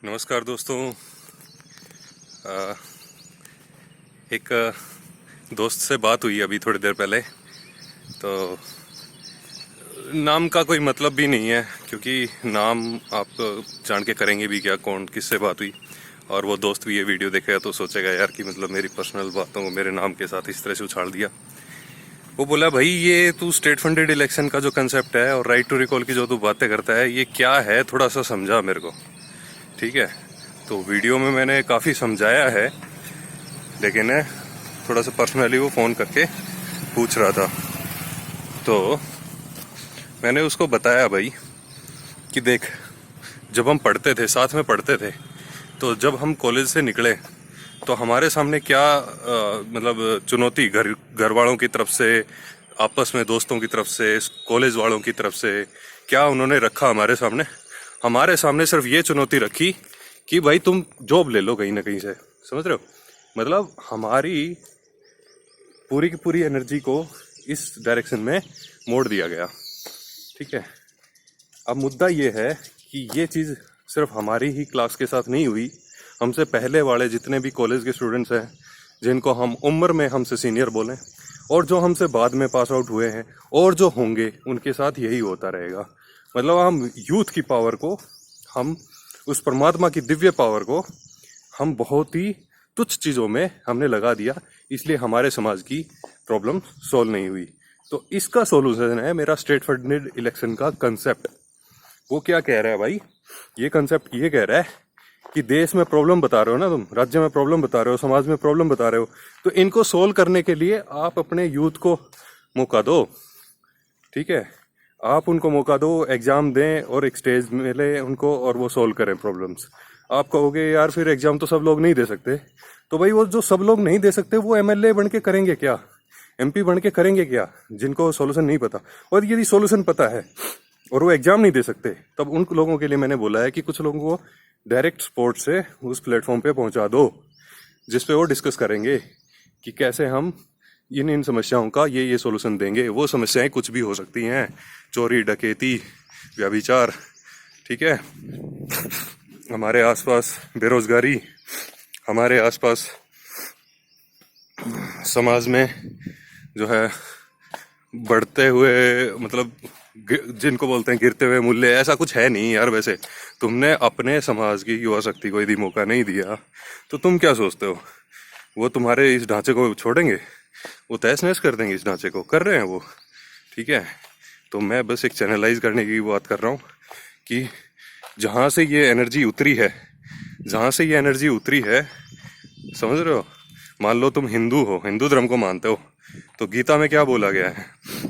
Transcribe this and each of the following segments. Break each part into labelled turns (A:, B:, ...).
A: नमस्कार दोस्तों। एक दोस्त से बात हुई अभी थोड़ी देर पहले। तो नाम का कोई मतलब भी नहीं है, क्योंकि नाम आप जान के करेंगे भी क्या, कौन किससे बात हुई। और वो दोस्त भी ये वीडियो देखेगा तो सोचेगा यार कि मतलब मेरी पर्सनल बातों को मेरे नाम के साथ इस तरह से उछाल दिया। वो बोला भाई ये तू स्टेट फंडेड इलेक्शन का जो कंसेप्ट है और राइट टू रिकॉल की जो तू बातें करता है ये क्या है, थोड़ा सा समझा मेरे को। ठीक है, तो वीडियो में मैंने काफ़ी समझाया है, लेकिन थोड़ा सा पर्सनली वो फ़ोन करके पूछ रहा था। तो मैंने उसको बताया भाई कि देख, जब हम पढ़ते थे, साथ में पढ़ते थे, तो जब हम कॉलेज से निकले तो हमारे सामने क्या मतलब चुनौती घर वालों की तरफ से, आपस में दोस्तों की तरफ से, कॉलेज वालों की तरफ से क्या उन्होंने रखा हमारे सामने सिर्फ ये चुनौती रखी कि भाई तुम जॉब ले लो कहीं ना कहीं से। समझ रहे हो? मतलब हमारी पूरी की पूरी एनर्जी को इस डायरेक्शन में मोड़ दिया गया। ठीक है, अब मुद्दा ये है कि ये चीज़ सिर्फ हमारी ही क्लास के साथ नहीं हुई, हमसे पहले वाले जितने भी कॉलेज के स्टूडेंट्स हैं, जिनको हम उम्र में हमसे सीनियर बोलें, और जो हमसे बाद में पास आउट हुए हैं और जो होंगे, उनके साथ यही होता रहेगा। मतलब हम यूथ की पावर को, हम उस परमात्मा की दिव्य पावर को हम बहुत ही तुच्छ चीज़ों में हमने लगा दिया, इसलिए हमारे समाज की प्रॉब्लम सॉल्व नहीं हुई। तो इसका सॉल्यूशन है मेरा स्टेट फंडेड इलेक्शन का कंसेप्ट। वो क्या कह रहा है भाई? ये कंसेप्ट ये कह रहा है कि देश में प्रॉब्लम बता रहे हो ना तुम, राज्य में प्रॉब्लम बता रहे हो, समाज में प्रॉब्लम बता रहे हो, तो इनको सोल्व करने के लिए आप अपने यूथ को मौका दो। ठीक है, आप उनको मौका दो, एग्जाम दें और एक स्टेज मिले उनको और वो सोल्व करें प्रॉब्लम्स। आप कहोगे यार फिर एग्जाम तो सब लोग नहीं दे सकते, तो भाई वो जो सब लोग नहीं दे सकते वो एमएलए बन के करेंगे क्या, एमपी बन के करेंगे क्या, जिनको सॉल्यूशन नहीं पता। और यदि सॉल्यूशन पता है और वो एग्जाम नहीं दे सकते, तब उन लोगों के लिए मैंने बोला है कि कुछ लोगों को डायरेक्ट सपोर्ट से उस प्लेटफॉर्म पे पहुंचा दो, जिसपे वो डिस्कस करेंगे कि कैसे हम इन समस्याओं का ये सॉल्यूशन देंगे। वो समस्याएं कुछ भी हो सकती हैं, चोरी, डकैती, व्यभिचार, ठीक है, हमारे आसपास बेरोजगारी, हमारे आसपास समाज में जो है बढ़ते हुए, मतलब जिनको बोलते हैं गिरते हुए मूल्य, ऐसा कुछ है नहीं यार। वैसे तुमने अपने समाज की युवा शक्ति को यदि मौका नहीं दिया तो तुम क्या सोचते हो वो तुम्हारे इस ढांचे को छोड़ेंगे? वो तहस नहस कर देंगे इस ढांचे को, कर रहे हैं वो। ठीक है, तो मैं बस एक चैनलाइज करने की बात कर रहा हूँ कि जहाँ से ये एनर्जी उतरी है, समझ रहे हो? मान लो तुम हिंदू हो, हिंदू धर्म को मानते हो, तो गीता में क्या बोला गया है?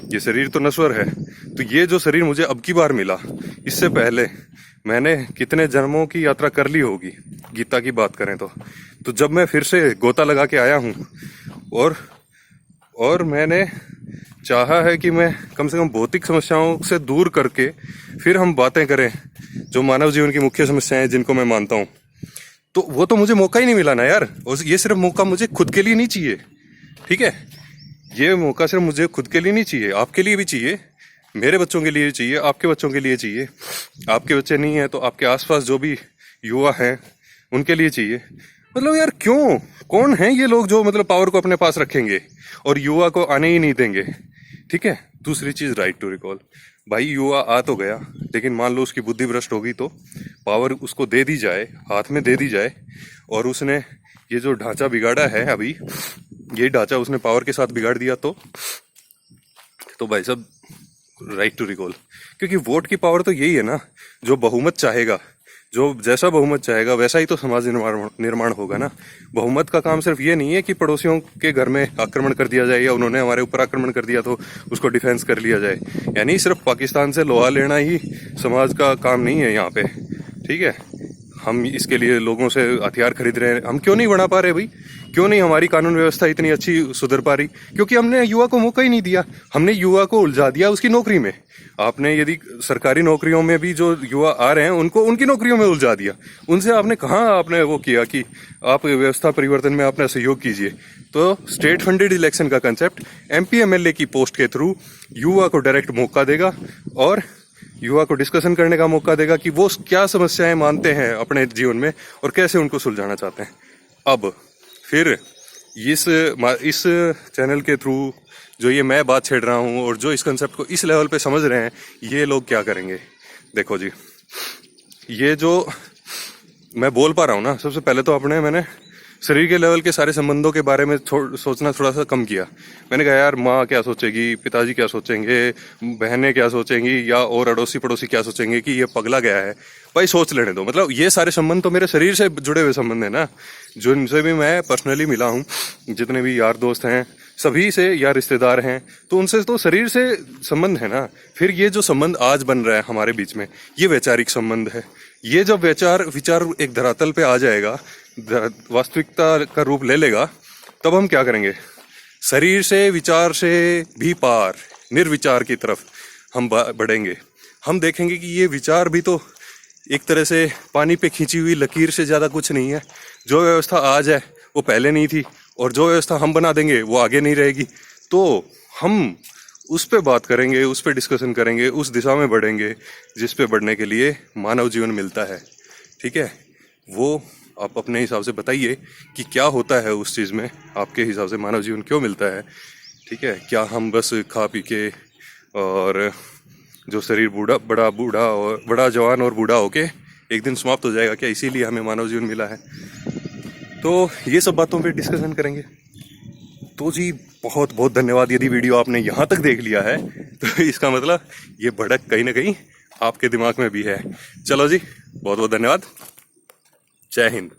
A: ये शरीर तो नश्वर है। तो ये जो शरीर मुझे अब की बार मिला, इससे पहले मैंने कितने जन्मों की यात्रा कर ली होगी, गीता की बात करें तो जब मैं फिर से गोता लगा के आया हूँ और मैंने चाहा है कि मैं कम से कम भौतिक समस्याओं से दूर करके फिर हम बातें करें जो मानव जीवन की मुख्य समस्याएं हैं, जिनको मैं मानता हूँ, तो वो तो मुझे मौका ही नहीं मिला ना यार। और ये सिर्फ मौका मुझे खुद के लिए नहीं चाहिए। ठीक है, ये मौका सिर्फ मुझे खुद के लिए नहीं चाहिए, आपके लिए भी चाहिए, मेरे बच्चों के लिए भी चाहिए, आपके बच्चों के लिए चाहिए। आपके बच्चे नहीं हैं तो आपके आसपास जो भी युवा हैं उनके लिए चाहिए। मतलब यार क्यों, कौन है ये लोग जो मतलब पावर को अपने पास रखेंगे और युवा को आने ही नहीं देंगे? ठीक है, दूसरी चीज राइट टू रिकॉल। भाई युवा आ तो गया, लेकिन मान लो उसकी बुद्धि भ्रष्ट होगी तो पावर उसको दे दी जाए, हाथ में दे दी जाए, और उसने ये जो ढांचा बिगाड़ा है अभी, ये ढांचा उसने पावर के साथ बिगाड़ दिया तो भाई साहब राइट टू रिकॉल। क्योंकि वोट की पावर तो यही है ना, जो बहुमत चाहेगा, जो जैसा बहुमत चाहेगा वैसा ही तो समाज निर्माण होगा ना। बहुमत का काम सिर्फ ये नहीं है कि पड़ोसियों के घर में आक्रमण कर दिया जाए या उन्होंने हमारे ऊपर आक्रमण कर दिया तो उसको डिफेंस कर लिया जाए। यानी सिर्फ पाकिस्तान से लोहा लेना ही समाज का काम नहीं है यहाँ पे। ठीक है, हम इसके लिए लोगों से हथियार खरीद रहे हैं, हम क्यों नहीं बना पा रहे भाई? क्यों नहीं हमारी कानून व्यवस्था इतनी अच्छी सुधर पा रही? क्योंकि हमने युवा को मौका ही नहीं दिया, हमने युवा को उलझा दिया उसकी नौकरी में। आपने यदि सरकारी नौकरियों में भी जो युवा आ रहे हैं उनको उनकी नौकरियों में उलझा दिया, उनसे आपने कहाँ आपने वो किया कि आप व्यवस्था परिवर्तन में अपना सहयोग कीजिए। तो स्टेट फंडेड इलेक्शन का कंसेप्ट एमपी एमएलए की पोस्ट के थ्रू युवा को डायरेक्ट मौका देगा और युवा को डिस्कशन करने का मौका देगा कि वो क्या समस्याएं मानते हैं अपने जीवन में और कैसे उनको सुलझाना चाहते हैं। अब फिर इस चैनल के थ्रू जो ये मैं बात छेड़ रहा हूँ और जो इस कंसेप्ट को इस लेवल पे समझ रहे हैं, ये लोग क्या करेंगे। देखो जी, ये जो मैं बोल पा रहा हूँ ना, सबसे पहले तो मैंने शरीर के लेवल के सारे संबंधों के बारे में सोचना थोड़ा सा कम किया। मैंने कहा यार माँ क्या सोचेगी, पिताजी क्या सोचेंगे, बहनें क्या सोचेंगी, या और अड़ोसी पड़ोसी क्या सोचेंगे कि ये पगला गया है। भाई सोच लेने दो। मतलब ये सारे संबंध तो मेरे शरीर से जुड़े हुए संबंध है ना, जो इनसे भी मैं पर्सनली मिला हूँ, जितने भी यार दोस्त हैं सभी से, या रिश्तेदार हैं, तो उनसे तो शरीर से संबंध है ना। फिर ये जो संबंध आज बन रहा है हमारे बीच में, ये वैचारिक संबंध है। ये जब विचार एक धरातल पे आ जाएगा, वास्तविकता का रूप ले लेगा, तब हम क्या करेंगे, शरीर से विचार से भी पार निर्विचार की तरफ हम बढ़ेंगे। हम देखेंगे कि ये विचार भी तो एक तरह से पानी पे खींची हुई लकीर से ज्यादा कुछ नहीं है। जो व्यवस्था आज है वो पहले नहीं थी, और जो व्यवस्था हम बना देंगे वो आगे नहीं रहेगी। तो हम उस पे बात करेंगे, उस पे डिस्कशन करेंगे, उस दिशा में बढ़ेंगे जिस पे बढ़ने के लिए मानव जीवन मिलता है। ठीक है, वो आप अपने हिसाब से बताइए कि क्या होता है उस चीज़ में, आपके हिसाब से मानव जीवन क्यों मिलता है। ठीक है, क्या हम बस खा पी के और जो शरीर बड़ा जवान और बूढ़ा होके एक दिन समाप्त हो जाएगा क्या, इसीलिए हमें मानव जीवन मिला है। तो ये सब बातों पे डिस्कशन करेंगे। तो जी बहुत बहुत धन्यवाद। यदि वीडियो आपने यहाँ तक देख लिया है तो इसका मतलब ये भड़क कहीं ना कहीं आपके दिमाग में भी है। चलो जी, बहुत बहुत धन्यवाद। जय हिंद।